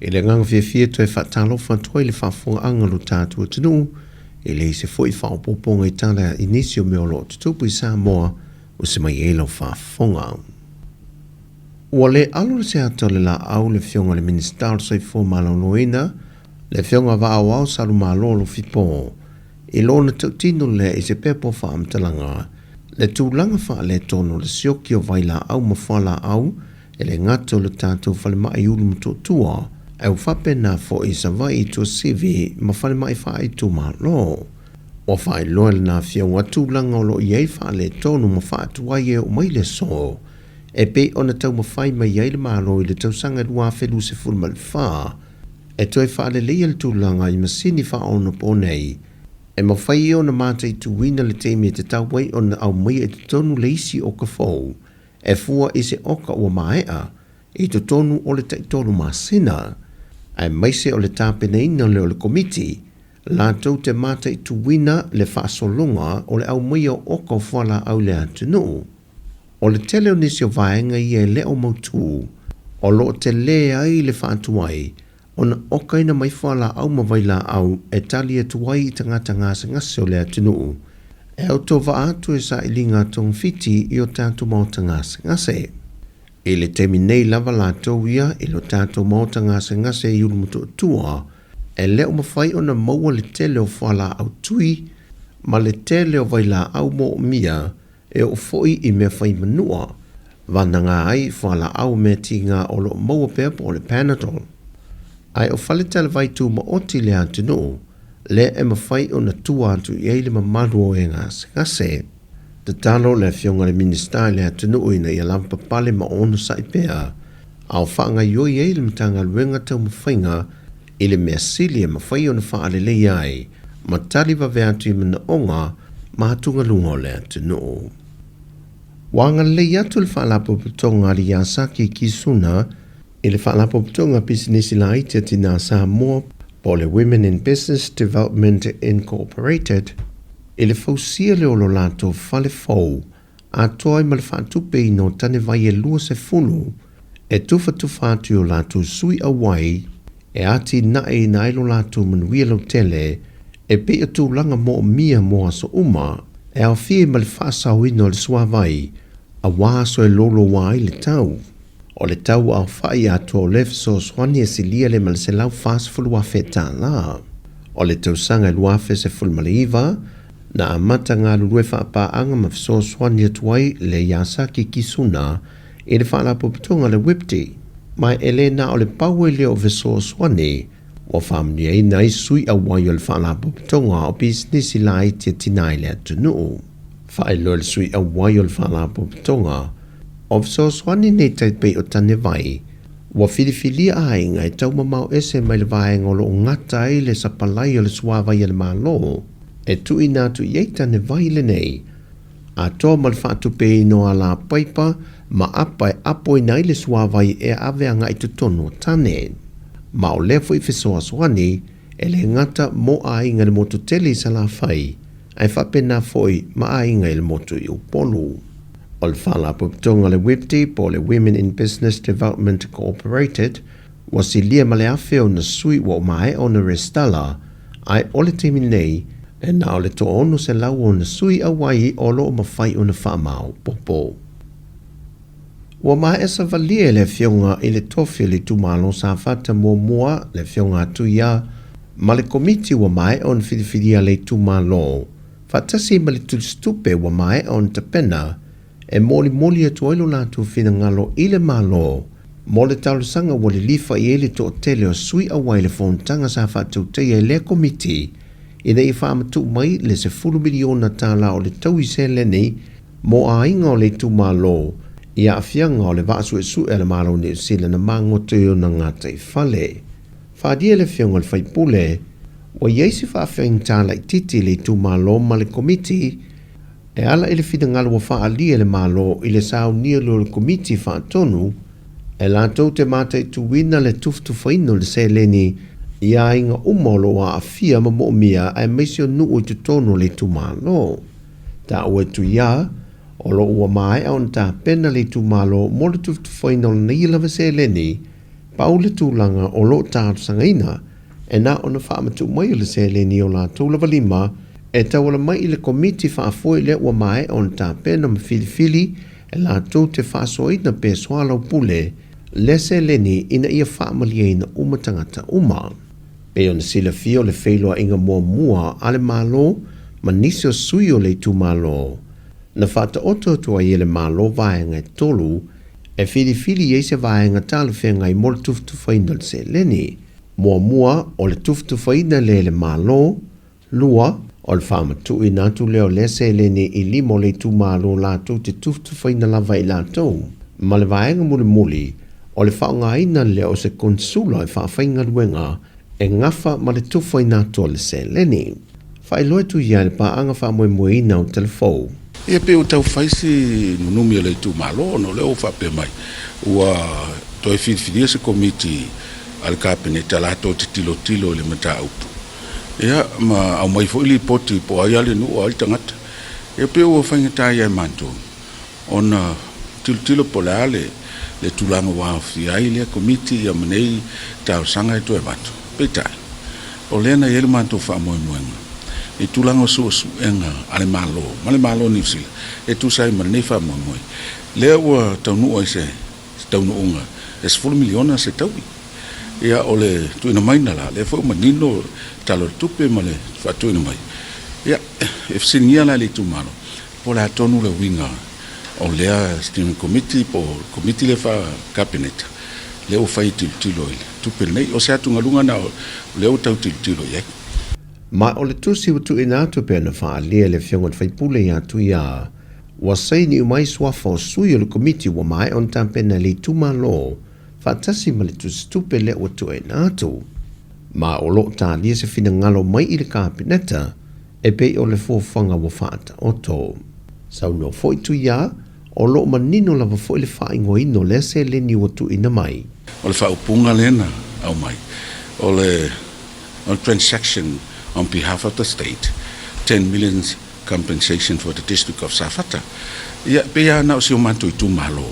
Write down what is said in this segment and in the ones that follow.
E le nganga fia toi whaatalo whantua le whaafonga anga lo tātua tunu, e le se fwoi whaopoponga I Tala inisio me o lo tutupu I Sāmoa o se mai e lo whaafonga. Ua le alo le se ato le la au le fionga le minister sai fo malanoina, le fionga wa au au salu malo lo fipo, e lo na tautino le e se pepo whaamtalanga, le tūlanga wha le tono le sioki o vaila au mawhala au, e le ngato le tātou whale mai ulu mtotua, au whapena fo I sa vai I tua sivi ma whale mai wha I tu malo. O whai loa le na fionga tūlanga o lo iei wha le tono ma wha atuai e o mai le so, e pe ona tau mawhai mai iei le malo I le tau sanga lua whelu se fulma le wha, e toi wha le leia le tūlanga I masini wha ona ponei, e mawhai I ona mata I tuwina le teimi te tau wei ona au mai e te tonu leisi o ka fau, e fua I se oka ua maea, I te tonu o le taitonu masina, ai maise o le tāpena ina leo le komiti, la tau te mata I tuwina le whaasolonga o le au mai o oka o whala au le atunu. O le tele o nisi o vaenga I e leo mautu, o lo te le ai le whaatuai, o na oka ina mai whala au mawaila au e tali e tuai I tangata ngase ngase o le atunu. E au tō vaatu e sa ilinga tong fiti I o tātu mauta ngase ngase. E le temi nei lava la tau ia I lo tātu mauta ngase ngase I ulu mutu tua, e leo mawhai o na maua le tele o whala au tui, ma le tele o vaila au mo mia, e o foi I mea whai manua, vananga ai whala au mea tinga o lo maua pepo o le Panadol. Ai o whale tala vai tu ma oti le atunu, le e mawhai o na tua atu I eile ma maru o e ngase. Te talo le fionga le minister le atunu ina I lampa pale ma ono sa ipea, au whaanga yoi eile mtanga luenga tau mawhainga, ile mea sili e mawhai o na whaale le iai, ma tali wa veatu I mana onga, ma hatunga lunga le atunu. Wanga le atu le whaalapo putonga li Yasaki ki suna, ile whaalapo putonga pisinisi la itia tina Samoa, po le Women in Business Development Incorporated, ile fausia le olo lato whale fau, a toi ma le whaatupe I no tane vai e lua se fulu, e tufa tufatu o lato sui awai, e ati nae na ilo lato manuia lo tele, e pe o tūlanga mo mia mo aso uma, e au fie ma le whaasau ino le suavai, a waso e lolo wai le tau. O le tau au whai ato o lef so swani e silia le mal se lau whaas fulu afe la. O le tau sanga e luafe se fulu maliva, na amata ngā lurue whaapa anga ma so swani atuai le Yasaki ki suna, e le whaalapo putonga le wipti. Mai ele na o le paue leo o so swani, wa whamni e nai sui a wai o le whaalapo putonga o business I la itia tinai le atunu. Whae lo le sui a wai o le whaalapo putonga, o so swani nei taipei o tane vai, wa whiliwhilia a inga e tau mamau ese mai le vaenga o lo ngata e le sapalai o le suawai e le malo, e tu ina tu iei tane vai le nei, a toa ma le whaatupe no a la paipa, ma apa e apo ina i le suawai e aveanga I tutono tane. Ma o lefo I whesoa swani, e le ngata mo a inga le motu tele sa la whai, ai whapena foi ma a inga I le motu I upolu. O le whaalapo putonga le wipti po le Women in Business Development Incorporated, wa si lia ma le awhi o na sui wa mai o na restala, ai o le temi nei, e na o le to ono se lau o na sui a wai o lo o mawhai o na whaamau popo. Wa mai esa valia le fionga I le tofi le tumalo sa fata mua le fionga tuia, ma le komiti wa mai o na whidiwhidia le tumalo, fatasi ma le tulistupe wa mai o na tapena, e moli atu ailo latu fina ngalo I le malo, mo le talusanga wa le lifa I ele to tele o sui awai le fontanga sa fatu teia le komiti, ina I whaamatu mai le se 10 miliona tala o le tau I se leni, mo a inga o le tu malo, ia afianga o le vasu e su e le malo ni usila na mango teo na ngata I fale. Whaadia le fionga le whaipule, wa yeisi whaafeng tala I titi le tu malo ma le komiti, e ala I le whidangalo wa whaalia le malo I le sao nia lo le komiti whaatonu, e la tau te mata I tuwina le tuftu whaino le se leni, ia inga umolo wa afia ma mo mia ai meisio nuu I tutono le tu malo. Ta ue tu ia, o lo ua mai au ta pena le tu malo mo le tuftu whaino le nila se leni, Pau le tūlanga o lo tātu sangaina, e nā ona whaamatu mai o le se le ni o la tūlawa lima, e tawala mai i le komiti whaafoi le ua mai on tā pena mawhilifili, e la tū te whaasoina pe swala pule, le se le ni ina ia whaamalia ina umatangata uma. Pe ona sila fio le whailoa inga mua ale malo, ma nisi o sui o le tu malo. Na whata oto tua i le malo vaenga e tolu, e whilifili e se vaenga tala whenga i mora tuftu whaina se leni. Mua o le tuftu whaina le malo, lua o le whamatu i natu leo le se leni i limo le tu malo la tu te tuftu whaina lava i la tau. Ma le vaenga muli, o le whaonga ina leo se konsula i whawhainga ruenga, e ngafa ma le tufa i natu o le se leni. Whailoe tu ia le paanga whamoe ina o telefou. E pe o tau faisi nunumi le tu malo no leo fa pe mai ua toi fili se komiti al cabinet Tala to tilo le mata upu ia ma au mai foi li poti po ai ale no ai tangata e pe o fa ngata ia manto ona tilo polale le tulanga wa fi ai le komiti ia menei tau sanga to e bato pe tai o lena ele manto fa mo e tulanga so enga ale malo ni sila e tu sai ma nefa mo le o tau ai se tau no unga e 4 miliona se tau ia ole tu ina mai na la le fo manino talo tupe male fa tu ina mai ia e sinia la le tu malo po la tonu le winga o le steering committee po committee le fa cabinet le o fai tilo tupe nei o se atu ngalunga na le o tau tilo ia Ma o le tusi utu ina atu pe na wha lia le whiongon whaipule i atu ia. Wa sei ni umai swafa o sui o le komiti wa mai on tampena le tuma lo. Whatasi ma le tusi tupe le utu ina atu. Ma o lo ta lia se fina ngalo mai i le kabineta e pe o le fōwhanga wa whaata oto. Sau no foi tu ia o lo manino la wa foi le whaingo ino le se le ni utu ina mai. O le whaupunga lena au mai. O le transaction on behalf of the state, 10 million compensation for the district of Safata. Ia pea na o si o manto i tu malo.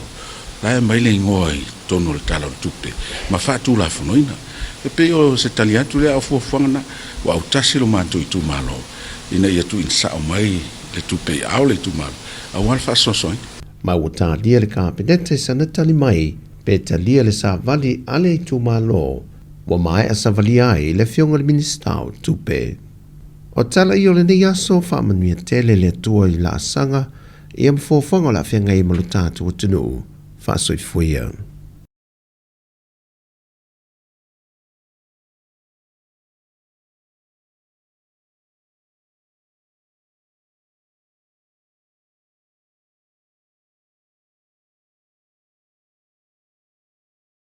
La e maile ngoi tono le tala o tupe. Ma whatu la whanoina. E pe o se tali atu lea o fuafangana wa au tasi lo manto i tu malo. Ina ia tu insa o mai le tupe au le tu malo. Au wal whasosoin. Ma wata lia le kabinete sana tali mai, pe talia le sa vali ale i tu malo. Wa mai a savali ai le whionga le ministau tupe. O tala i o le nei aso whamanuia tele le tua i la sanga, i am fōwhanga la whianga i malutatu o tunu, whasoi fuia.